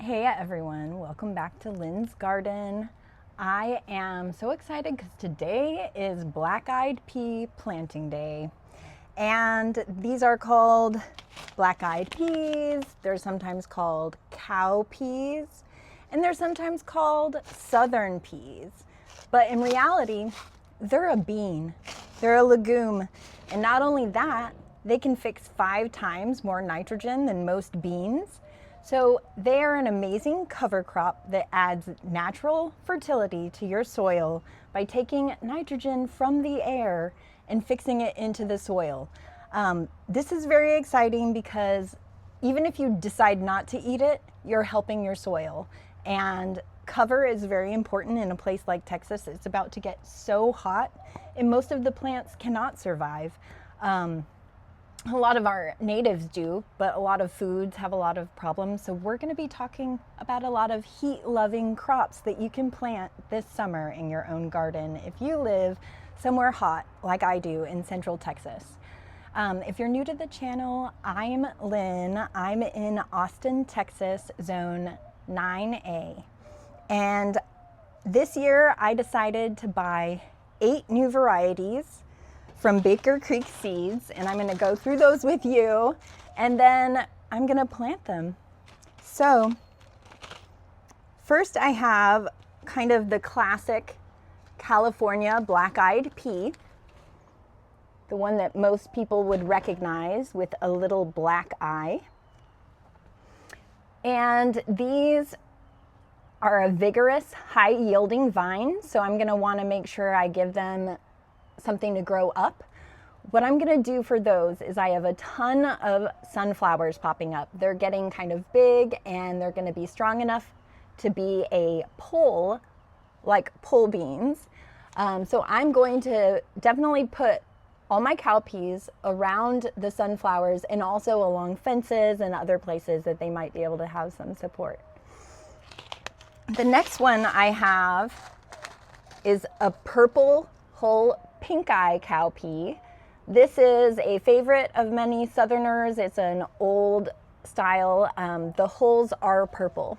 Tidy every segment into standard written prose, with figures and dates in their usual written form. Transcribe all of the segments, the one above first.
Hey everyone, welcome back to Lynn's Garden. I am so excited because today is black-eyed pea planting day. And these are called black-eyed peas, they're sometimes called cowpeas, and they're sometimes called southern peas. But in reality, they're a bean, they're a legume. And not only that, they can fix 5 times more nitrogen than most beans. So they are an amazing cover crop that adds natural fertility to your soil by taking nitrogen from the air and fixing it into the soil. This is very exciting because even if you decide not to eat it, you're helping your soil. And cover is very important in a place like Texas. It's about to get so hot and most of the plants cannot survive. A lot of our natives do, but a lot of foods have a lot of problems. So we're going to be talking about a lot of heat-loving crops that you can plant this summer in your own garden if you live somewhere hot like I do in Central Texas. If you're new to the channel, I'm Lynn. I'm in Austin, Texas, Zone 9A. And this year I decided to buy 8 new varieties from Baker Creek Seeds, and I'm going to go through those with you, and then I'm going to plant them. So first I have kind of the classic California black-eyed pea, the one that most people would recognize with a little black eye. And these are a vigorous, high-yielding vine, so I'm going to want to make sure I give them something to grow up. What I'm going to do for those is I have a ton of sunflowers popping up. They're getting kind of big and they're going to be strong enough to be a pole, like pole beans. So I'm going to definitely put all my cowpeas around the sunflowers and also along fences and other places that they might be able to have some support. The next one I have is a purple whole pink eye cowpea. This is a favorite of many Southerners. It's an old style. The hulls are purple.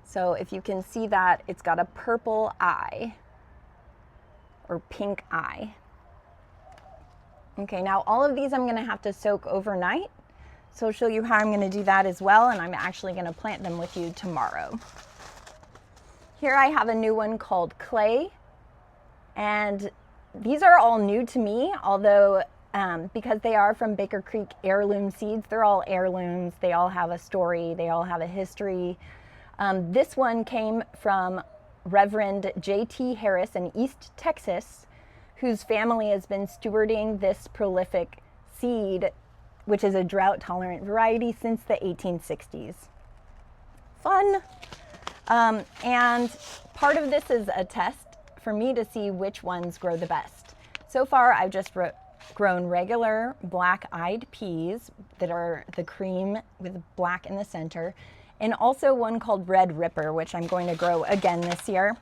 So if you can see that, it's got a purple eye or pink eye. Okay, now all of these I'm going to have to soak overnight. So I'll show you how I'm going to do that as well, and I'm actually going to plant them with you tomorrow. Here I have a new one called Clay, and these are all new to me, although because they are from Baker Creek heirloom seeds, they're all heirlooms. They all have a story. They all have a history. This one came from Reverend J.T. Harris in East Texas, whose family has been stewarding this prolific seed, which is a drought-tolerant variety, since the 1860s. Fun. And part of this is a test for me to see which ones grow the best. So far, I've just grown regular black-eyed peas that are the cream with black in the center, and also one called Red Ripper, which I'm going to grow again this year.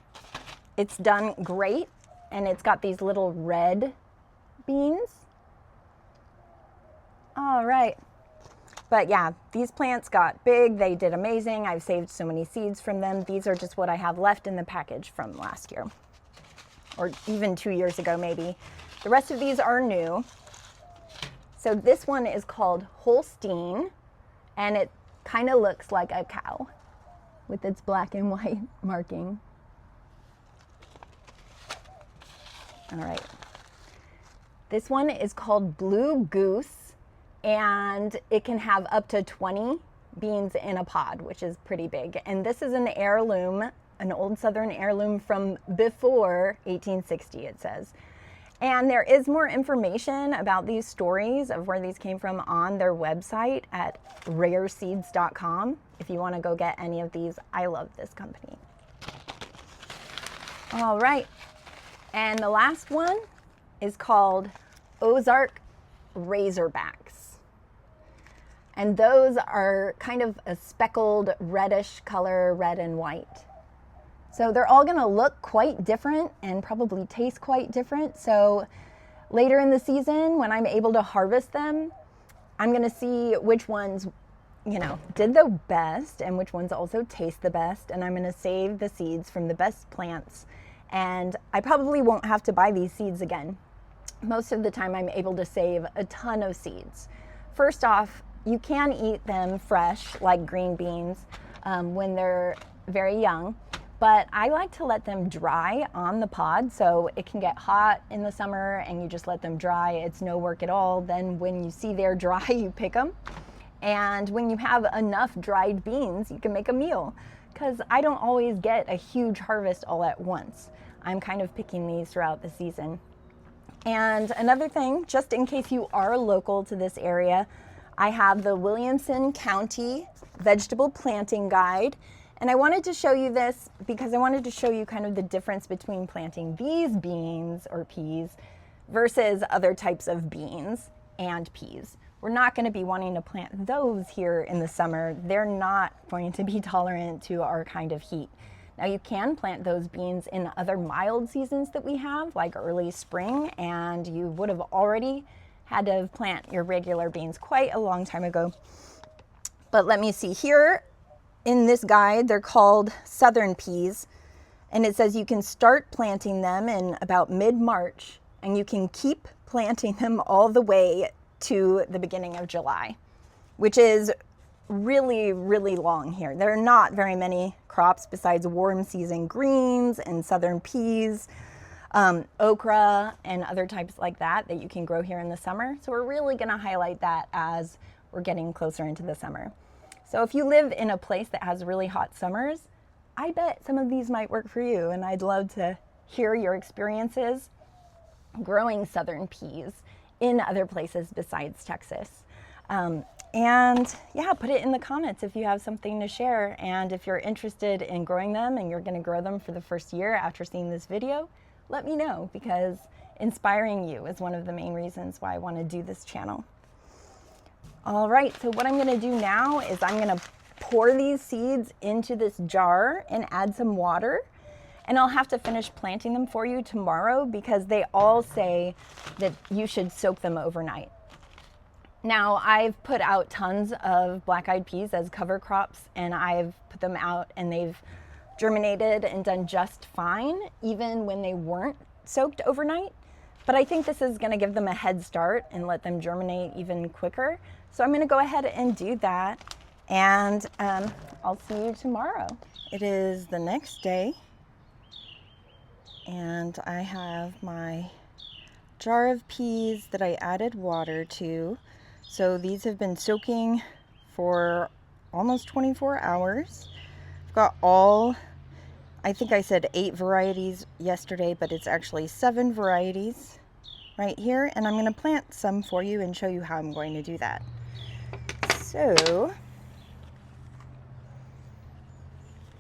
It's done great, and it's got these little red beans. All right. But yeah, these plants got big. They did amazing. I've saved so many seeds from them. These are just what I have left in the package from last year, or even 2 years ago maybe. The rest of these are new. So this one is called Holstein, and it kind of looks like a cow with its black and white marking. All right. This one is called Blue Goose, and it can have up to 20 beans in a pod, which is pretty big. And this is an heirloom, an old Southern heirloom from before 1860, it says. And there is more information about these stories of where these came from on their website at rareseeds.com. If you want to go get any of these, I love this company. All right. And the last one is called Ozark Razorbacks. And those are kind of a speckled reddish color, red and white. So they're all going to look quite different and probably taste quite different. So later in the season, when I'm able to harvest them, I'm going to see which ones did the best and which ones also taste the best. And I'm going to save the seeds from the best plants. And I probably won't have to buy these seeds again. Most of the time I'm able to save a ton of seeds. First off, you can eat them fresh like green beans when they're very young. But I like to let them dry on the pod, so it can get hot in the summer and you just let them dry. It's no work at all. Then when you see they're dry, you pick them. And when you have enough dried beans, you can make a meal, because I don't always get a huge harvest all at once. I'm kind of picking these throughout the season. And another thing, just in case you are local to this area, I have the Williamson County Vegetable Planting Guide. And I wanted to show you this because I wanted to show you kind of the difference between planting these beans or peas versus other types of beans and peas. We're not going to be wanting to plant those here in the summer. They're not going to be tolerant to our kind of heat. Now you can plant those beans in other mild seasons that we have, like early spring, and you would have already had to plant your regular beans quite a long time ago. But let me see here. In this guide, they're called Southern Peas, and it says you can start planting them in about mid-March, and you can keep planting them all the way to the beginning of July, which is really, really long here. There are not very many crops besides warm season greens and southern peas, okra, and other types like that you can grow here in the summer. So we're really going to highlight that as we're getting closer into the summer. So if you live in a place that has really hot summers, I bet some of these might work for you, and I'd love to hear your experiences growing southern peas in other places besides Texas. And yeah, put it in the comments if you have something to share, and if you're interested in growing them and you're going to grow them for the first year after seeing this video, let me know, because inspiring you is one of the main reasons why I want to do this channel. All right, so what I'm going to do now is I'm going to pour these seeds into this jar and add some water, and I'll have to finish planting them for you tomorrow because they all say that you should soak them overnight. Now, I've put out tons of black-eyed peas as cover crops, and I've put them out and they've germinated and done just fine, even when they weren't soaked overnight. But I think this is going to give them a head start and let them germinate even quicker. So I'm going to go ahead and do that, and I'll see you tomorrow. It is the next day, and I have my jar of peas that I added water to. So these have been soaking for almost 24 hours. I've got I think I said 8 varieties yesterday, but it's actually 7 varieties right here. And I'm going to plant some for you and show you how I'm going to do that. So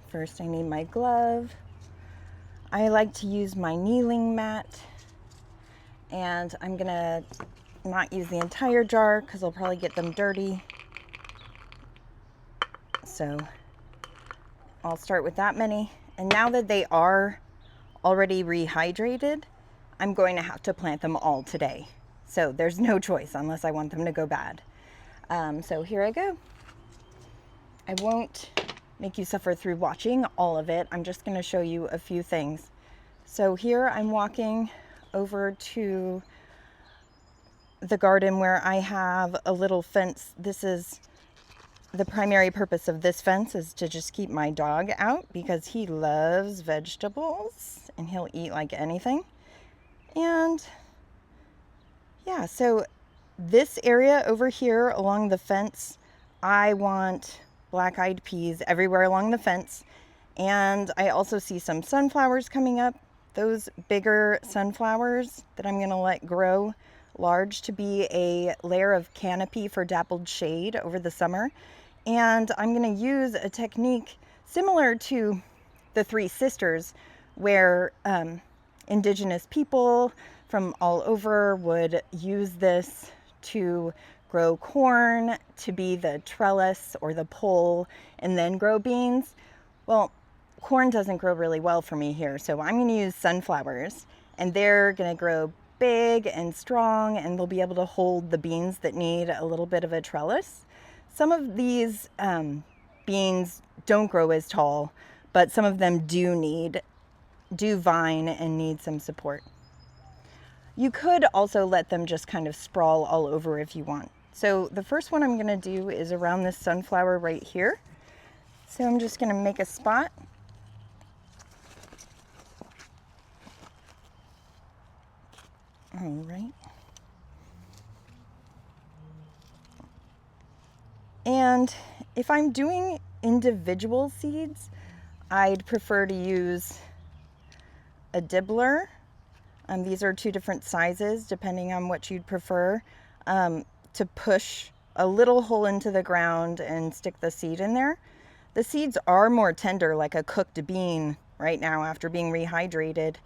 first I need my glove. I like to use my kneeling mat, and I'm going to not use the entire jar because I'll probably get them dirty. So I'll start with that many. And now that they are already rehydrated, I'm going to have to plant them all today. So there's no choice unless I want them to go bad. So here I go. I won't make you suffer through watching all of it. I'm just going to show you a few things. So here I'm walking over to the garden where I have a little fence. This is the primary purpose of this fence, is to just keep my dog out because he loves vegetables and he'll eat like anything. And yeah, so this area over here along the fence, I want black-eyed peas everywhere along the fence. And I also see some sunflowers coming up. Those bigger sunflowers that I'm going to let grow large to be a layer of canopy for dappled shade over the summer. And I'm going to use a technique similar to the Three Sisters, where indigenous people from all over would use this to grow corn, to be the trellis or the pole, and then grow beans. Well, corn doesn't grow really well for me here, so I'm going to use sunflowers, and they're going to grow big and strong, and they'll be able to hold the beans that need a little bit of a trellis. Some of these beans don't grow as tall, but some of them do vine and need some support. You could also let them just kind of sprawl all over if you want. So the first one I'm going to do is around this sunflower right here. So I'm just going to make a spot. All right. And if I'm doing individual seeds, I'd prefer to use a dibbler. These are two different sizes depending on what you'd prefer, to push a little hole into the ground and stick the seed in there. The seeds are more tender, like a cooked bean right now after being rehydrated.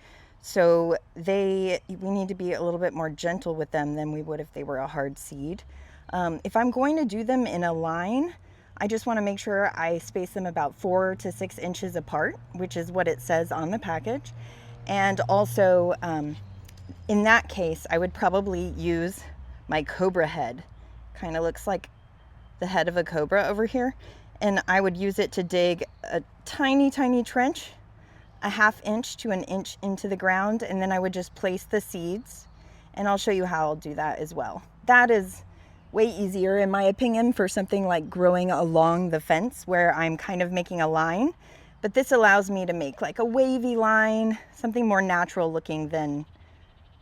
So we need to be a little bit more gentle with them than we would if they were a hard seed. If I'm going to do them in a line, I just want to make sure I space them about 4 to 6 inches apart, which is what it says on the package. And also, in that case, I would probably use my cobra head. Kind of looks like the head of a cobra over here. And I would use it to dig a tiny, tiny trench, a 1/2 inch to 1 inch into the ground. And then I would just place the seeds. And I'll show you how I'll do that as well. That is way easier, in my opinion, for something like growing along the fence where I'm kind of making a line. But this allows me to make like a wavy line, something more natural looking than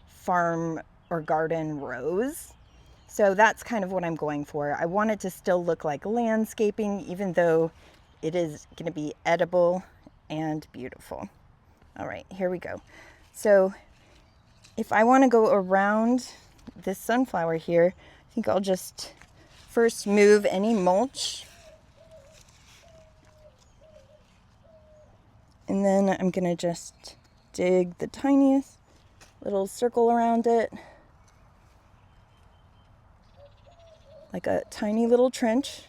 farm or garden rows. So that's kind of what I'm going for. I want it to still look like landscaping, even though it is going to be edible and beautiful. All right, here we go. So if I want to go around this sunflower here, I think I'll just first move any mulch. And then I'm going to just dig the tiniest little circle around it, like a tiny little trench,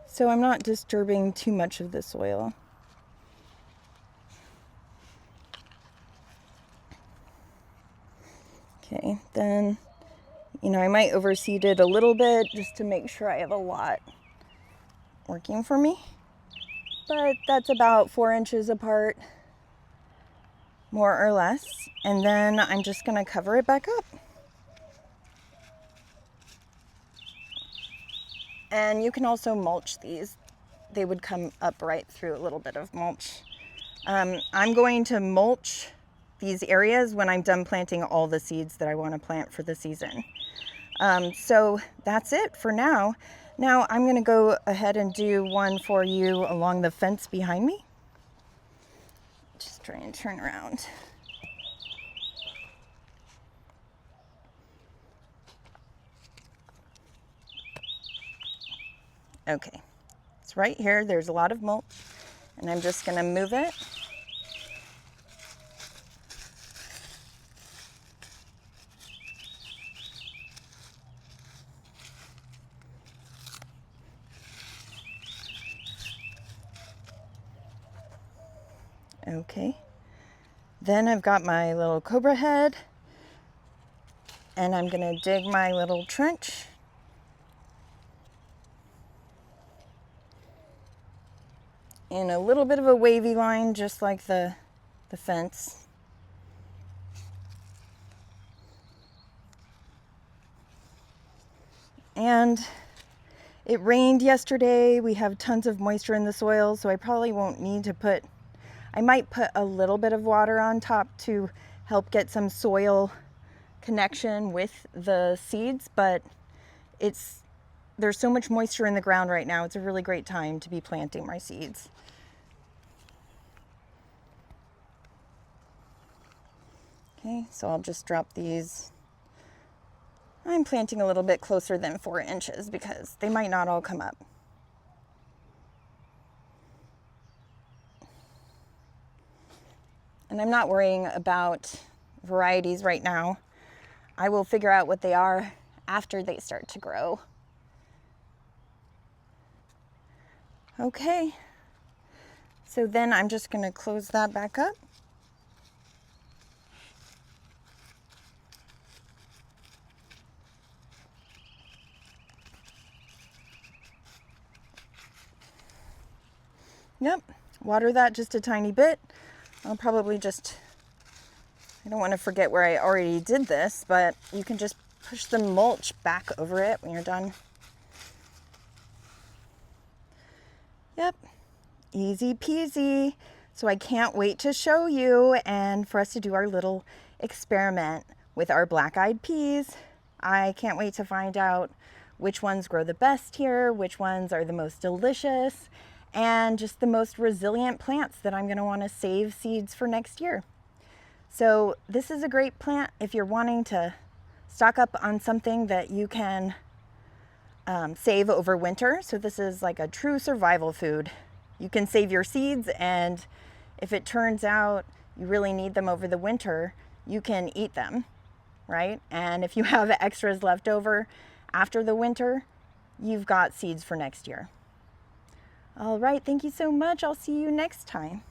so I'm not disturbing too much of the soil. Okay, then, I might overseed it a little bit just to make sure I have a lot working for me. But that's about 4 inches apart, more or less. And then I'm just going to cover it back up. And you can also mulch these. They would come up right through a little bit of mulch. I'm going to mulch these areas when I'm done planting all the seeds that I want to plant for the season. So that's it for now. Now I'm going to go ahead and do one for you along the fence behind me. Just try and turn around. Okay, it's right here. There's a lot of mulch, and I'm just going to move it. Okay, then I've got my little cobra head, and I'm going to dig my little trench. In a little bit of a wavy line, just like the fence. And it rained yesterday. We have tons of moisture in the soil, so I probably won't need to I might put a little bit of water on top to help get some soil connection with the seeds, but there's so much moisture in the ground right now. It's a really great time to be planting my seeds. Okay, so I'll just drop these. I'm planting a little bit closer than 4 inches because they might not all come up. And I'm not worrying about varieties right now. I will figure out what they are after they start to grow. Okay, so then I'm just going to close that back up. Yep, water that just a tiny bit. I'll probably just, I don't want to forget where I already did this, but you can just push the mulch back over it when you're done. Yep, easy peasy. So I can't wait to show you and for us to do our little experiment with our black-eyed peas. I can't wait to find out which ones grow the best here, which ones are the most delicious, and just the most resilient plants that I'm going to want to save seeds for next year. So this is a great plant if you're wanting to stock up on something that you can save over winter. So this is like a true survival food. You can save your seeds, and if it turns out you really need them over the winter, you can eat them, right? And if you have extras left over after the winter, you've got seeds for next year. All right, thank you so much. I'll see you next time.